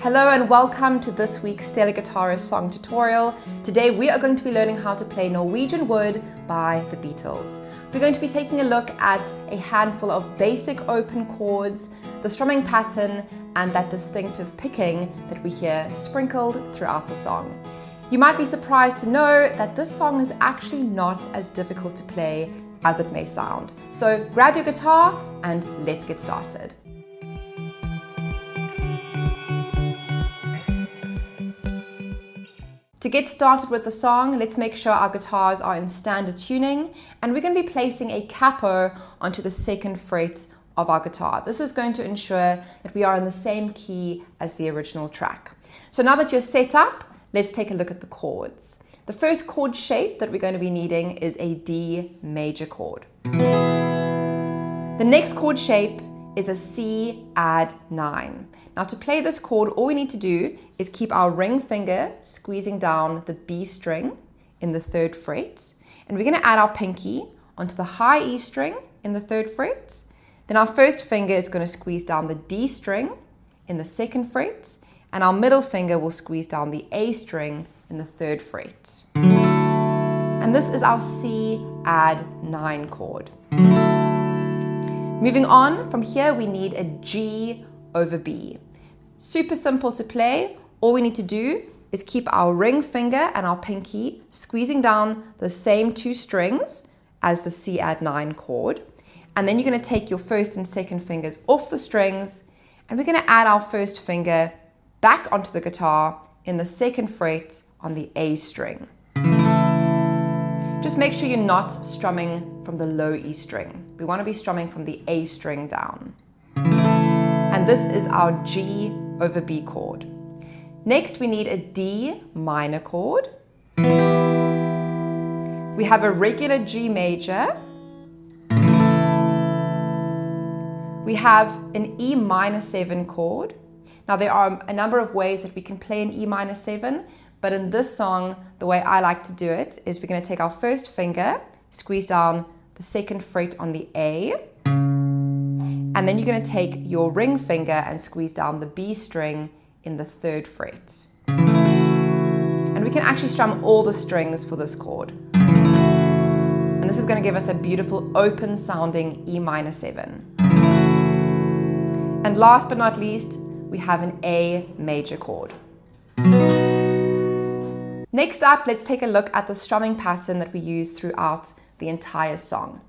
Hello and welcome to this week's Stellar Guitarist song tutorial. Today we are going to be learning how to play Norwegian Wood by the Beatles. We're going to be taking a look at a handful of basic open chords, the strumming pattern, and that distinctive picking that we hear sprinkled throughout the song. You might be surprised to know that this song is actually not as difficult to play as it may sound. So grab your guitar and let's get started. To get started with the song, let's make sure our guitars are in standard tuning, and we're going to be placing a capo onto the second fret of our guitar. This is going to ensure that we are in the same key as the original track. So now that you're set up, let's take a look at the chords. The first chord shape that we're going to be needing is a D major chord. The next chord shape is a C add 9. Now to play this chord, all we need to do is keep our ring finger squeezing down the B string in the 3rd fret, and we're going to add our pinky onto the high E string in the 3rd fret. Then our first finger is going to squeeze down the D string in the 2nd fret, and our middle finger will squeeze down the A string in the 3rd fret. And this is our C add 9 chord. Moving on, from here we need a G over B. Super simple to play. All we need to do is keep our ring finger and our pinky squeezing down the same 2 strings as the C add 9 chord. And then you're going to take your 1st and 2nd fingers off the strings, and we're going to add our 1st finger back onto the guitar in the 2nd fret on the A string. Just make sure you're not strumming from the low E string. We want to be strumming from the A string down. And this is our G over B chord. Next, we need a D minor chord. We have a regular G major. We have an E minor 7 chord. Now, there are a number of ways that we can play an E minor 7, but in this song, the way I like to do it is we're going to take our 1st finger, squeeze down the 2nd fret on the A, and then you're going to take your ring finger and squeeze down the B string in the 3rd fret. And we can actually strum all the strings for this chord. And this is going to give us a beautiful open sounding E minor 7. And last but not least, we have an A major chord. Next up, let's take a look at the strumming pattern that we use throughout the entire song.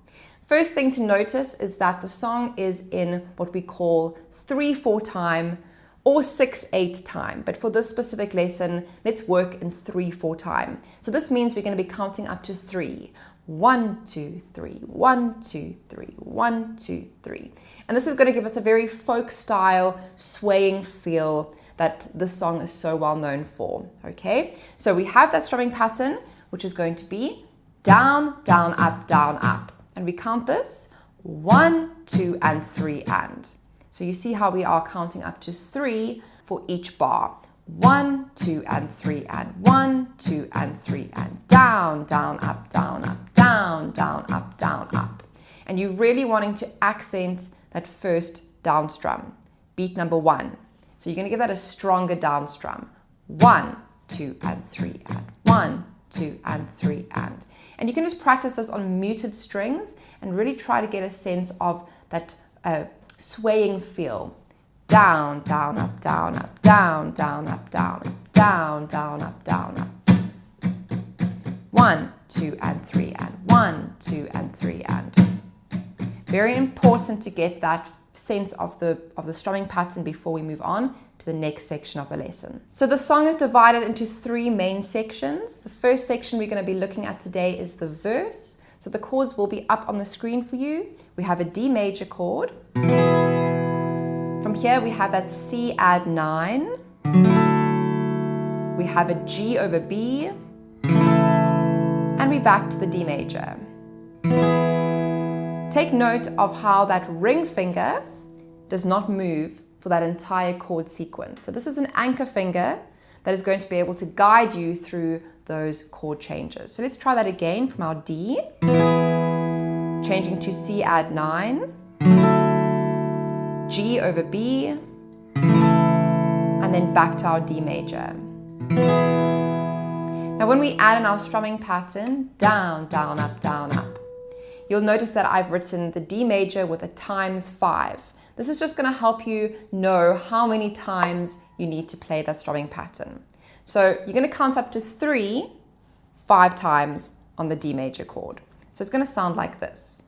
First thing to notice is that the song is in what we call 3/4 time or 6/8 time. But for this specific lesson, let's work in 3/4 time. So this means we're going to be counting up to 3. 1, 2, 3, 1, 2, 3, 1, 2, 3. And this is going to give us a very folk style swaying feel that this song is so well known for. Okay, so we have that strumming pattern, which is going to be down, down, up, down, up. And we count this 1, 2, and 3 and. So you see how we are counting up to 3 for each bar. 1, 2, and 3 and. 1, 2, and 3 and. Down, down, up, down, up, down, down, up, down, up. And you're really wanting to accent that first down strum, beat number 1. So you're going to give that a stronger down strum. 1, 2, and 3 and. 1, 2, and 3 and. And you can just practice this on muted strings and really try to get a sense of that swaying feel. Down, down, up, down, up, down, down, up, down, down, down, up, down, up. 1, 2, and 3 and. 1, 2, and 3 and. Very important to get that sense of the strumming pattern before we move on to the next section of the lesson. So the song is divided into 3 main sections. The first section we're going to be looking at today is the verse. So the chords will be up on the screen for you. We have a D major chord. From here we have that C add 9. We have a G over B. And we're back to the D major. Take note of how that ring finger does not move for that entire chord sequence. So this is an anchor finger that is going to be able to guide you through those chord changes. So let's try that again from our D, changing to C add 9, G over B, and and then back to our D major. Now when we add in our strumming pattern, down, down, up, you'll notice that I've written the D major with a ×5. This is just going to help you know how many times you need to play that strumming pattern. So you're going to count up to 3, 5 times on the D major chord. So it's going to sound like this.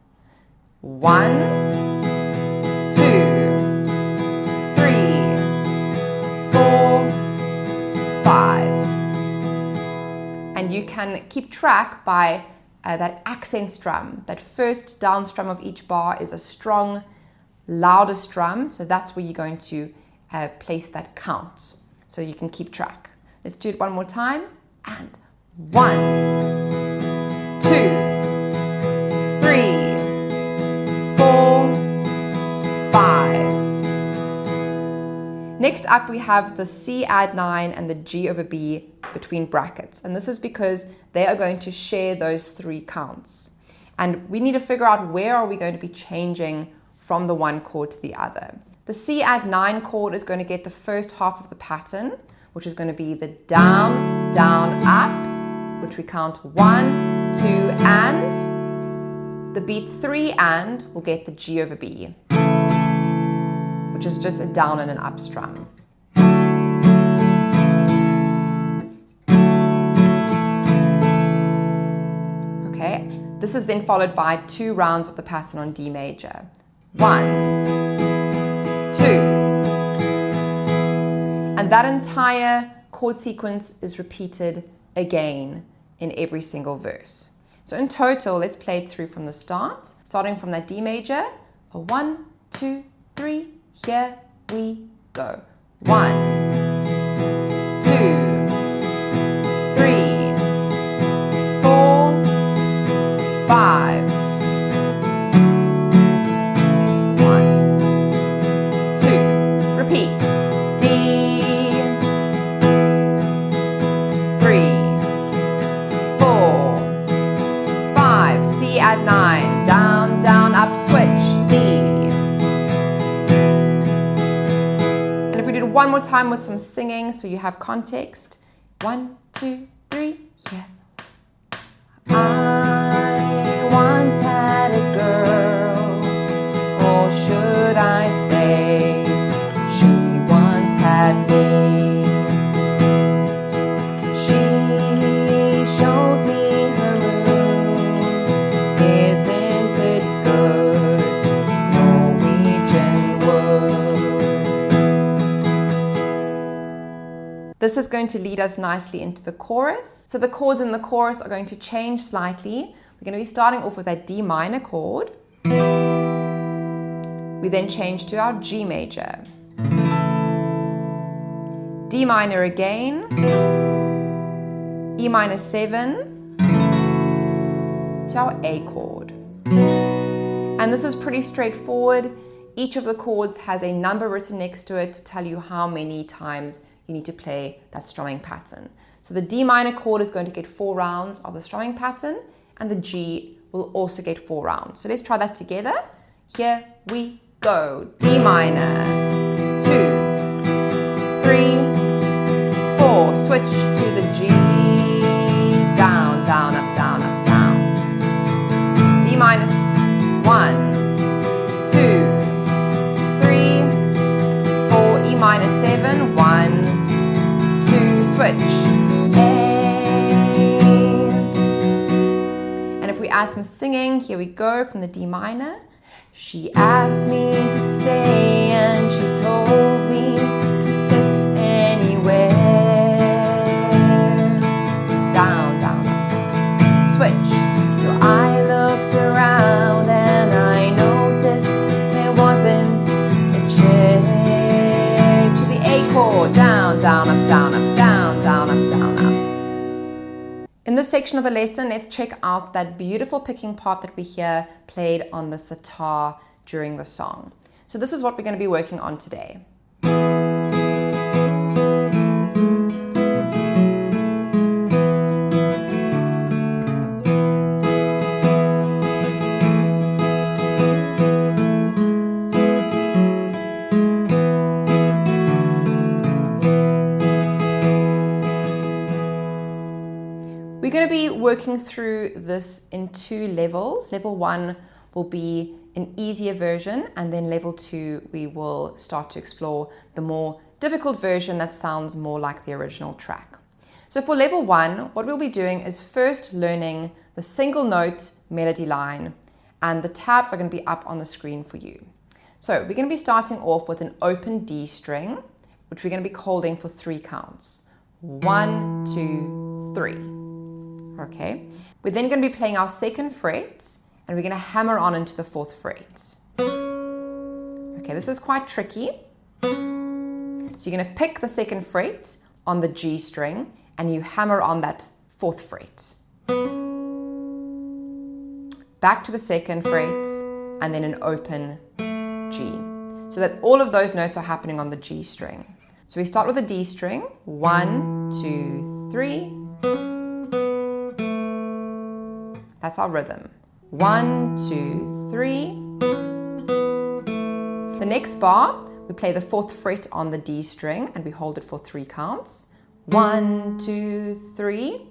1, 2, 3, 4, 5. And you can keep track by that accent strum. That first down strum of each bar is a strong, louder strum. So that's where you're going to place that count. So you can keep track. Let's do it one more time. And 1, 2, 3, 4, 5. Next up we have the C add 9 and the G over B between brackets. And this is because they are going to share those 3 counts. And we need to figure out where are we going to be changing from the one chord to the other. The C add 9 chord is going to get the first half of the pattern, which is going to be the down, down, up, which we count 1, 2, and. The beat 3 and will get the G over B, which is just a down and an up strum. Okay, this is then followed by 2 rounds of the pattern on D major. 1, 2. And that entire chord sequence is repeated again in every single verse. So in total, let's play it through from the start, starting from that D major. 1, 2, 3, here we go. 1, 2, 3, 4, 5. 1, 2, repeat. D, 3, 4, 5. C add 9. Down, down, up, switch. D. And if we did it one more time with some singing so you have context. 1, 2, 3, yeah. I once had a girl, or should I say, she once had me. She showed me her room. Isn't it good? Norwegian Wood. This is going to lead us nicely into the chorus. So the chords in the chorus are going to change slightly. We're going to be starting off with that D minor chord. We then change to our G major. D minor again. E minor 7 to our A chord. And this is pretty straightforward. Each of the chords has a number written next to it to tell you how many times you need to play that strumming pattern. So the D minor chord is going to get 4 rounds of the strumming pattern, and the G will also get 4 rounds. So let's try that together. Here we go. D minor, 2, 3, 4. Switch to the G. Down, down, up, down, up, down. D minus 1, 2, 3, 4. E minor 7, 1, 2, switch. A. And if we add some singing, here we go from the D minor. She asked me to stay and she told me to sit anywhere. Down, down, up, down, switch. So I looked around and I noticed there wasn't a chair. To the A chord. Down, down, up, down, up, down, down, up, down, up. In this section of the lesson, let's check out that beautiful picking part that we hear played on the sitar during the song. So this is what we're going to be working on today. going to be working through this in 2 levels. Level 1 will be an easier version, and then level 2 we will start to explore the more difficult version that sounds more like the original track. So for level 1, what we'll be doing is first learning the single note melody line, and the tabs are going to be up on the screen for you. So we're going to be starting off with an open D string, which we're going to be holding for 3 counts. 1, 2, 3. Okay. We're then going to be playing our 2nd fret, and we're going to hammer on into the 4th fret. Okay, this is quite tricky. So you're going to pick the 2nd fret on the G string, and you hammer on that 4th fret. Back to the 2nd fret, and then an open G. So that all of those notes are happening on the G string. So we start with a D string. 1, 2, 3. That's our rhythm. 1, 2, 3. The next bar, we play the 4th fret on the D string, and we hold it for 3 counts. 1, 2, 3.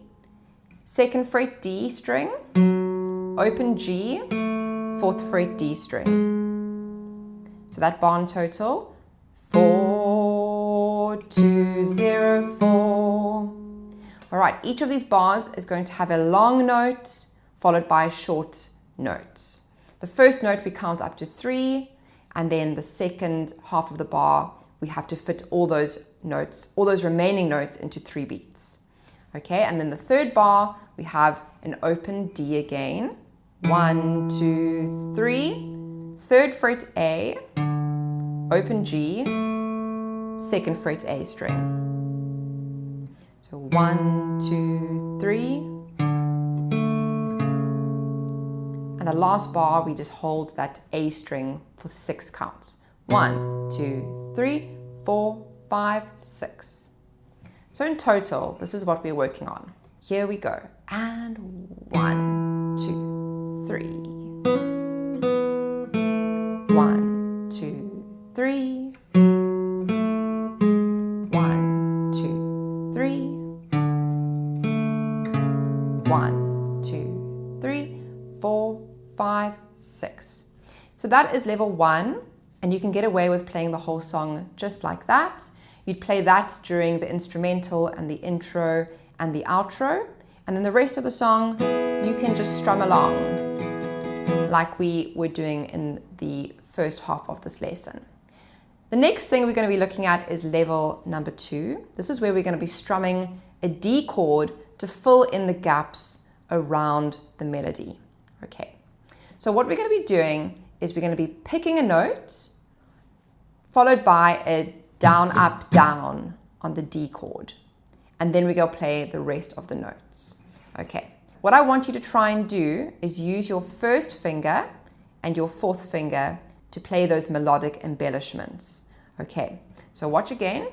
2nd fret D string, open G, 4th fret D string. So that bar in total, 4, 2, 0, 4. All right, each of these bars is going to have a long note followed by short notes. The first note we count up to 3, and then the second half of the bar, we have to fit all those notes, all those remaining notes into 3 beats. Okay, and then the third bar, we have an open D again. 1, 2, 3. 3rd fret A, open G, 2nd fret A string. So 1, 2, 3. And the last bar, we just hold that A string for 6 counts. 1, 2, 3, 4, 5, 6. So in total, this is what we're working on. Here we go. And 1, 2, 3. 1, 2, 3. 1, 2, 3. 1, 2, 3, 4, 5, 6. So that is level 1, and you can get away with playing the whole song just like that. You'd play that during the instrumental and the intro and the outro, and then the rest of the song you can just strum along like we were doing in the first half of this lesson. The next thing we're going to be looking at is level number 2. This is where we're going to be strumming a D chord to fill in the gaps around the melody. Okay, so what we're going to be doing is we're going to be picking a note followed by a down, up, down on the D chord. And then we go play the rest of the notes. Okay, what I want you to try and do is use your 1st finger and your 4th finger to play those melodic embellishments. Okay, so watch again.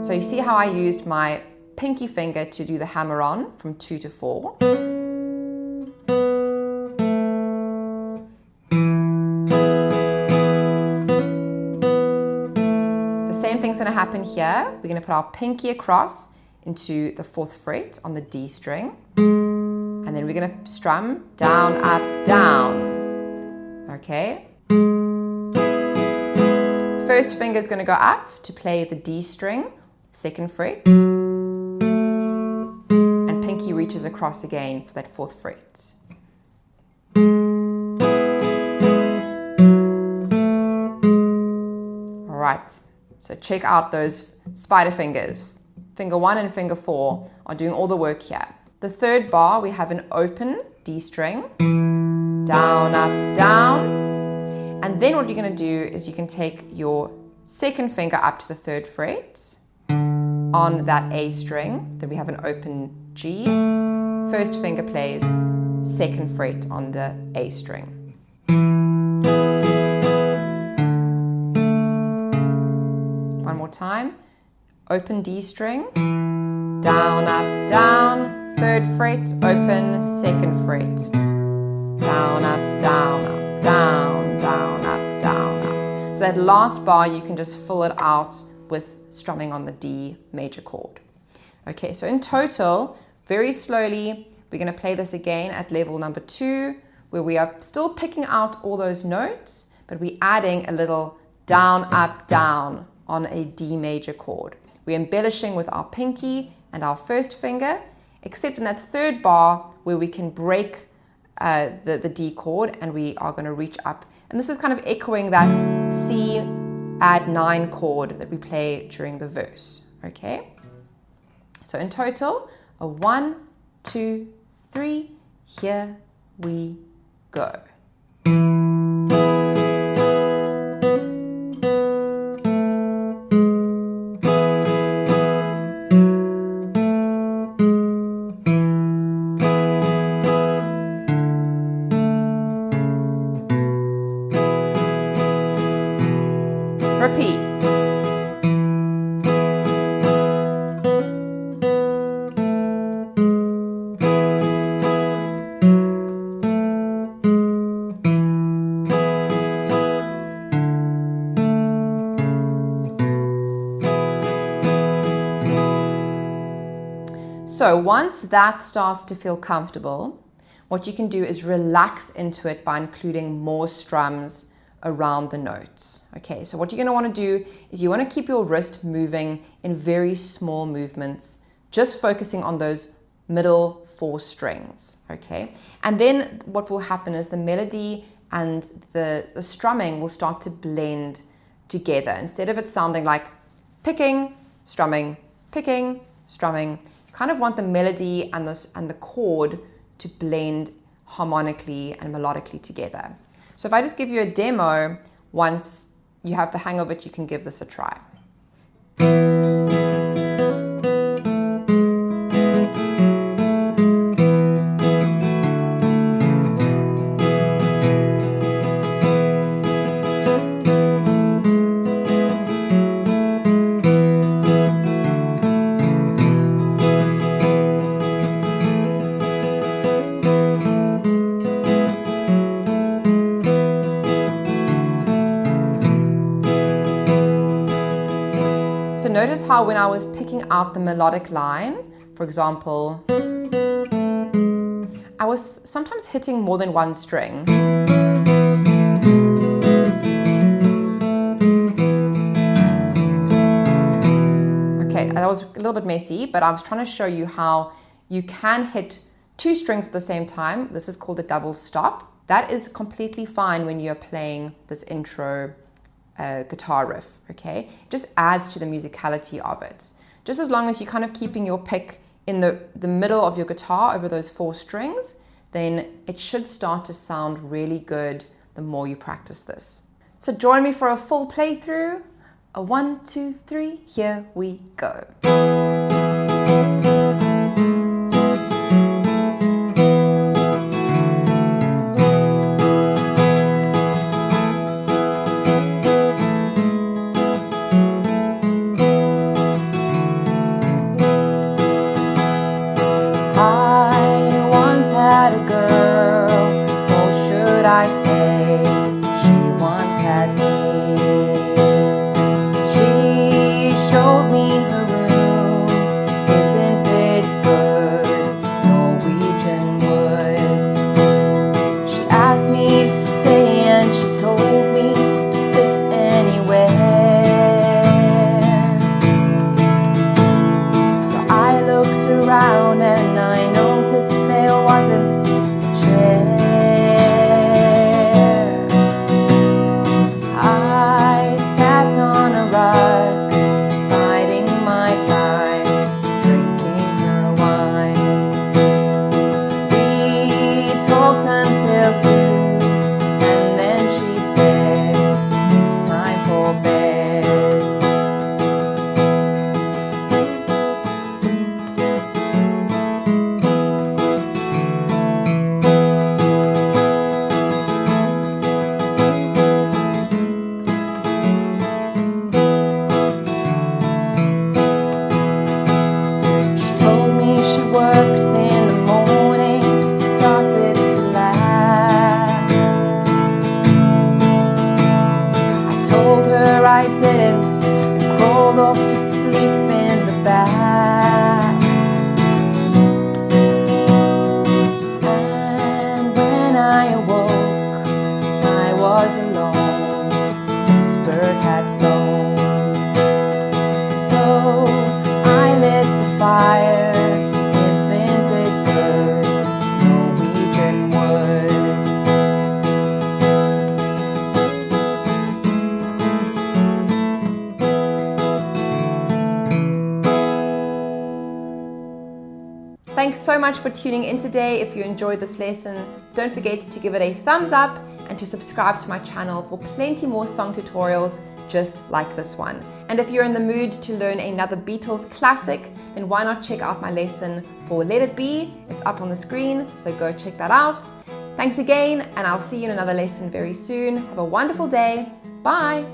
So you see how I used my pinky finger to do the hammer on from 2 to 4. Same thing's going to happen here. We're going to put our pinky across into the 4th fret on the D string, and then we're going to strum down, up, down. Okay. 1st finger is going to go up to play the D string, 2nd fret, and pinky reaches across again for that 4th fret. All right. So check out those spider fingers. Finger 1 and finger 4 are doing all the work here. The 3rd bar, we have an open D string, down, up, down. And then what you're going to do is you can take your 2nd finger up to the 3rd fret on that A string. Then we have an open G. 1st finger plays 2nd fret on the A string. One more time. Open D string, down, up, down, 3rd fret, open, 2nd fret, down, up, down, up, down, down, up, down, up. So that last bar, you can just fill it out with strumming on the D major chord. Okay, so in total, very slowly, we're going to play this again at level number 2, where we are still picking out all those notes, but we're adding a little down, up, down on a D major chord. We're embellishing with our pinky and our first finger, except in that third bar where we can break the D chord and we are going to reach up. And this is kind of echoing that C add 9 chord that we play during the verse. Okay? So in total, a 1, 2, 3, here we go. Repeat. So once that starts to feel comfortable, what you can do is relax into it by including more strums around the notes. Okay, so what you're going to want to do is you want to keep your wrist moving in very small movements, just focusing on those middle 4 strings. Okay, and then what will happen is the melody and the strumming will start to blend together. Instead of it sounding like picking, strumming, picking, strumming, kind of want the melody and the chord to blend harmonically and melodically together. So if I just give you a demo, once you have the hang of it, you can give this a try. So notice how when I was picking out the melodic line, for example, I was sometimes hitting more than one string. Okay, that was a little bit messy, but I was trying to show you how you can hit 2 strings at the same time. This is called a double stop. That is completely fine when you're playing this intro guitar riff, okay? It just adds to the musicality of it. Just as long as you're kind of keeping your pick in the middle of your guitar over those 4 strings, then it should start to sound really good the more you practice this. So join me for a full playthrough. A 1, 2, 3, here we go. I say she once had me. She showed me her room. Isn't it good? Norwegian Wood. She asked me to stay and she told me to sit anywhere. So I looked around and I noticed there wasn't a chair. I didn't, crawled crawled off to sleep in the bath. And when I awoke, I was alone. The spirit had flown. So I lit a fire. Isn't it good? Norwegian woods. Thanks so much for tuning in today. If you enjoyed this lesson, don't forget to give it a thumbs up and to subscribe to my channel for plenty more song tutorials just like this one. And if you're in the mood to learn another Beatles classic, then why not check out my lesson for Let It Be? It's up on the screen, so go check that out. Thanks again, and I'll see you in another lesson very soon. Have a wonderful day. Bye.